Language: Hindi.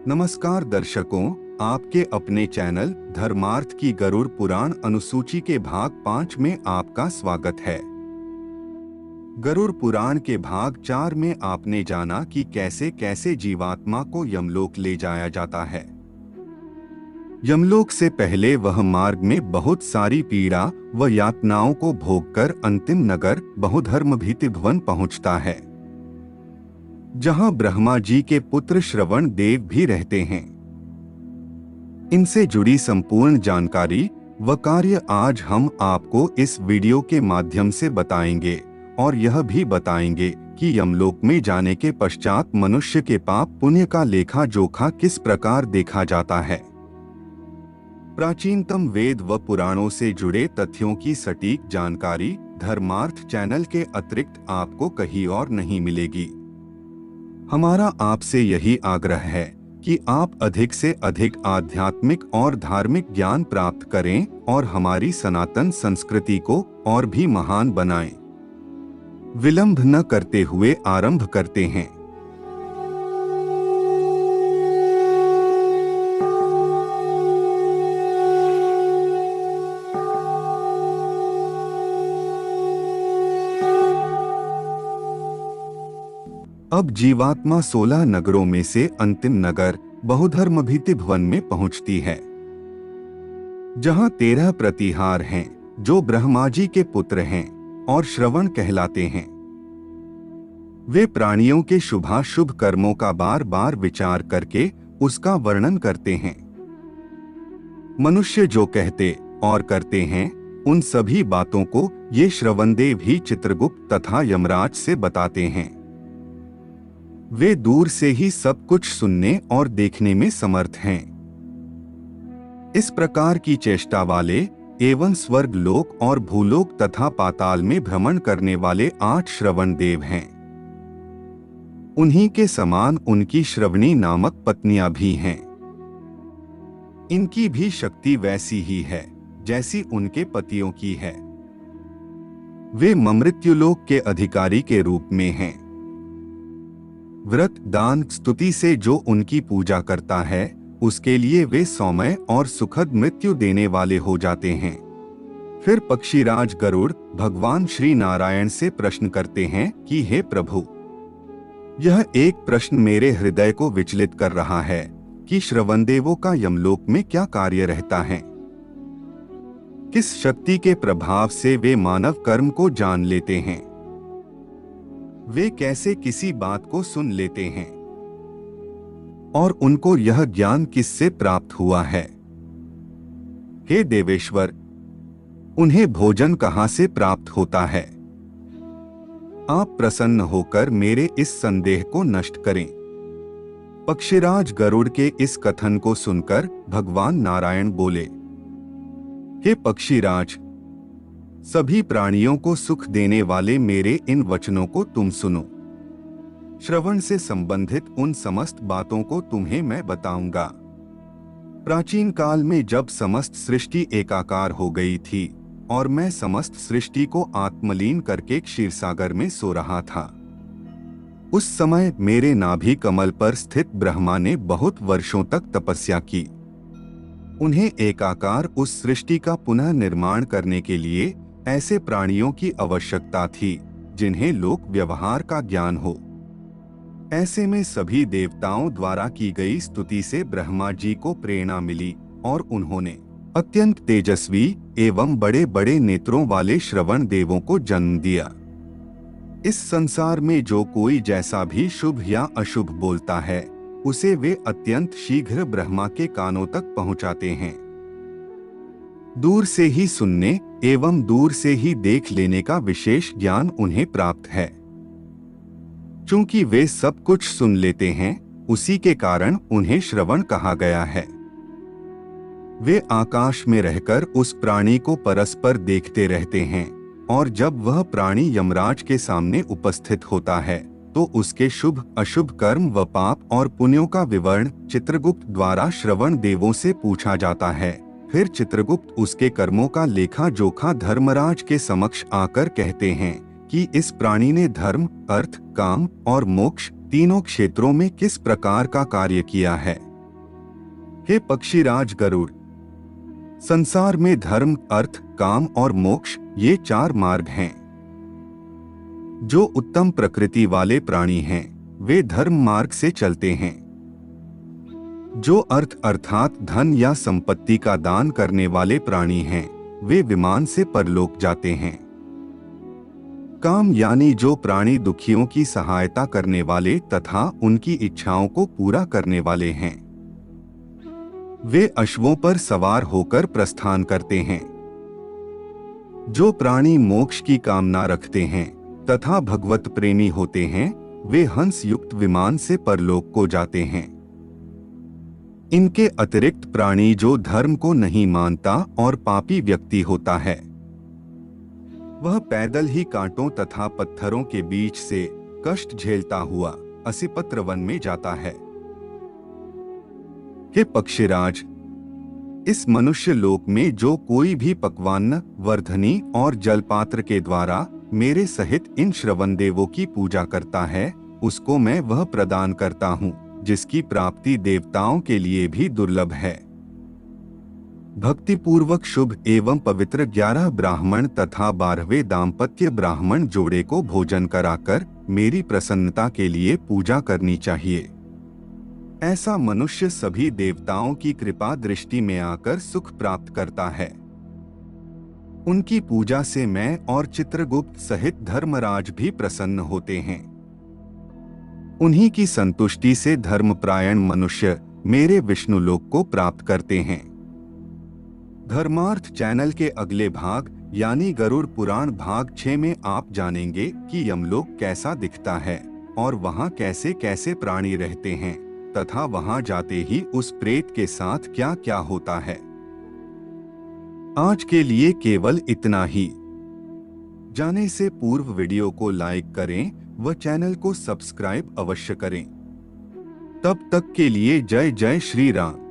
नमस्कार दर्शकों, आपके अपने चैनल धर्मार्थ की गरुड़ पुराण अनुसूची के भाग 5 में आपका स्वागत है। गरुड़ पुराण के भाग 4 में आपने जाना कि कैसे कैसे जीवात्मा को यमलोक ले जाया जाता है। यमलोक से पहले वह मार्ग में बहुत सारी पीड़ा व यातनाओं को भोगकर अंतिम नगर बहुधर्म भीतिभवन पहुंचता है, जहां ब्रह्मा जी के पुत्र श्रवण देव भी रहते हैं। इनसे जुड़ी संपूर्ण जानकारी व कार्य आज हम आपको इस वीडियो के माध्यम से बताएंगे और यह भी बताएंगे कि यमलोक में जाने के पश्चात मनुष्य के पाप पुण्य का लेखा जोखा किस प्रकार देखा जाता है। प्राचीनतम वेद व पुराणों से जुड़े तथ्यों की सटीक जानकारी धर्मार्थ चैनल के अतिरिक्त आपको कहीं और नहीं मिलेगी। हमारा आपसे यही आग्रह है कि आप अधिक से अधिक आध्यात्मिक और धार्मिक ज्ञान प्राप्त करें और हमारी सनातन संस्कृति को और भी महान बनाएं। विलंब न करते हुए आरंभ करते हैं। अब जीवात्मा 16 नगरों में से अंतिम नगर बहुधर्म भीतिभवन में पहुंचती है, जहां 13 प्रतिहार हैं जो ब्रह्मा जी के पुत्र हैं और श्रवण कहलाते हैं। वे प्राणियों के शुभाशुभ कर्मों का बार बार विचार करके उसका वर्णन करते हैं। मनुष्य जो कहते और करते हैं उन सभी बातों को ये श्रवणदेव ही चित्रगुप्त तथा यमराज से बताते हैं। वे दूर से ही सब कुछ सुनने और देखने में समर्थ हैं। इस प्रकार की चेष्टा वाले एवं स्वर्ग लोक और भूलोक तथा पाताल में भ्रमण करने वाले 8 श्रवण देव हैं। उन्हीं के समान उनकी श्रवणी नामक पत्नियां भी हैं। इनकी भी शक्ति वैसी ही है जैसी उनके पतियों की है। वे ममृत्युलोक के अधिकारी के रूप में हैं। व्रत दान स्तुति से जो उनकी पूजा करता है उसके लिए वे सौम्य और सुखद मृत्यु देने वाले हो जाते हैं। फिर पक्षीराज गरुड़ भगवान श्री नारायण से प्रश्न करते हैं कि हे प्रभु, यह एक प्रश्न मेरे हृदय को विचलित कर रहा है कि श्रवणदेवों का यमलोक में क्या कार्य रहता है। किस शक्ति के प्रभाव से वे मानव कर्म को जान लेते हैं। वे कैसे किसी बात को सुन लेते हैं और उनको यह ज्ञान किससे प्राप्त हुआ है। हे देवेश्वर, उन्हें भोजन कहां से प्राप्त होता है। आप प्रसन्न होकर मेरे इस संदेह को नष्ट करें। पक्षीराज गरुड़ के इस कथन को सुनकर भगवान नारायण बोले, हे पक्षीराज, सभी प्राणियों को सुख देने वाले मेरे इन वचनों को तुम सुनो। श्रवण से संबंधित उन समस्त बातों को तुम्हें मैं बताऊंगा। प्राचीन काल में जब समस्त सृष्टि एकाकार हो गई थी और मैं समस्त सृष्टि को आत्मलीन करके क्षीरसागर में सो रहा था, उस समय मेरे नाभि कमल पर स्थित ब्रह्मा ने बहुत वर्षों तक तपस्या की। उन्हें एकाकार उस सृष्टि का पुनः निर्माण करने के लिए ऐसे प्राणियों की आवश्यकता थी जिन्हें लोक व्यवहार का ज्ञान हो। ऐसे में सभी देवताओं द्वारा की गई स्तुति से ब्रह्मा जी को प्रेरणा मिली और उन्होंने अत्यंत तेजस्वी एवं बड़े बड़े नेत्रों वाले श्रवण देवों को जन्म दिया। इस संसार में जो कोई जैसा भी शुभ या अशुभ बोलता है उसे वे अत्यंत शीघ्र ब्रह्मा के कानों तक पहुंचाते हैं। दूर से ही सुनने एवं दूर से ही देख लेने का विशेष ज्ञान उन्हें प्राप्त है। चूंकि वे सब कुछ सुन लेते हैं, उसी के कारण उन्हें श्रवण कहा गया है। वे आकाश में रहकर उस प्राणी को परस्पर देखते रहते हैं और जब वह प्राणी यमराज के सामने उपस्थित होता है तो उसके शुभ अशुभ कर्म व पाप और पुण्यों का विवरण चित्रगुप्त द्वारा श्रवण देवों से पूछा जाता है। फिर चित्रगुप्त उसके कर्मों का लेखा जोखा धर्मराज के समक्ष आकर कहते हैं कि इस प्राणी ने धर्म, अर्थ, काम और मोक्ष तीनों क्षेत्रों में किस प्रकार का कार्य किया है। हे पक्षीराज गरुड़, संसार में धर्म, अर्थ, काम और मोक्ष ये 4 मार्ग हैं। जो उत्तम प्रकृति वाले प्राणी हैं वे धर्म मार्ग से चलते हैं। जो अर्थ अर्थात धन या संपत्ति का दान करने वाले प्राणी हैं वे विमान से परलोक जाते हैं। काम यानी जो प्राणी दुखियों की सहायता करने वाले तथा उनकी इच्छाओं को पूरा करने वाले हैं वे अश्वों पर सवार होकर प्रस्थान करते हैं। जो प्राणी मोक्ष की कामना रखते हैं तथा भगवत प्रेमी होते हैं वे हंस युक्त विमान से परलोक को जाते हैं। इनके अतिरिक्त प्राणी जो धर्म को नहीं मानता और पापी व्यक्ति होता है वह पैदल ही कांटों तथा पत्थरों के बीच से कष्ट झेलता हुआ असिपत्र वन में जाता है। हे पक्षीराज, इस मनुष्य लोक में जो कोई भी पकवान, वर्धनी और जलपात्र के द्वारा मेरे सहित इन श्रवण देवों की पूजा करता है उसको मैं वह प्रदान करता हूँ जिसकी प्राप्ति देवताओं के लिए भी दुर्लभ है। भक्तिपूर्वक शुभ एवं पवित्र 11 ब्राह्मण तथा 12वें दाम्पत्य ब्राह्मण जोड़े को भोजन कराकर मेरी प्रसन्नता के लिए पूजा करनी चाहिए। ऐसा मनुष्य सभी देवताओं की कृपा दृष्टि में आकर सुख प्राप्त करता है। उनकी पूजा से मैं और चित्रगुप्त सहित धर्मराज भी प्रसन्न होते हैं। उन्हीं की संतुष्टि से धर्मपरायण मनुष्य मेरे विष्णुलोक को प्राप्त करते हैं। धर्मार्थ चैनल के अगले भाग यानी गरुड़ पुराण भाग 6 में आप जानेंगे कि यमलोक कैसा दिखता है और वहां कैसे कैसे प्राणी रहते हैं तथा वहां जाते ही उस प्रेत के साथ क्या क्या होता है। आज के लिए केवल इतना ही। जाने से पूर्व वीडियो को लाइक करें व चैनल को सब्सक्राइब अवश्य करें। तब तक के लिए जय जय श्री राम।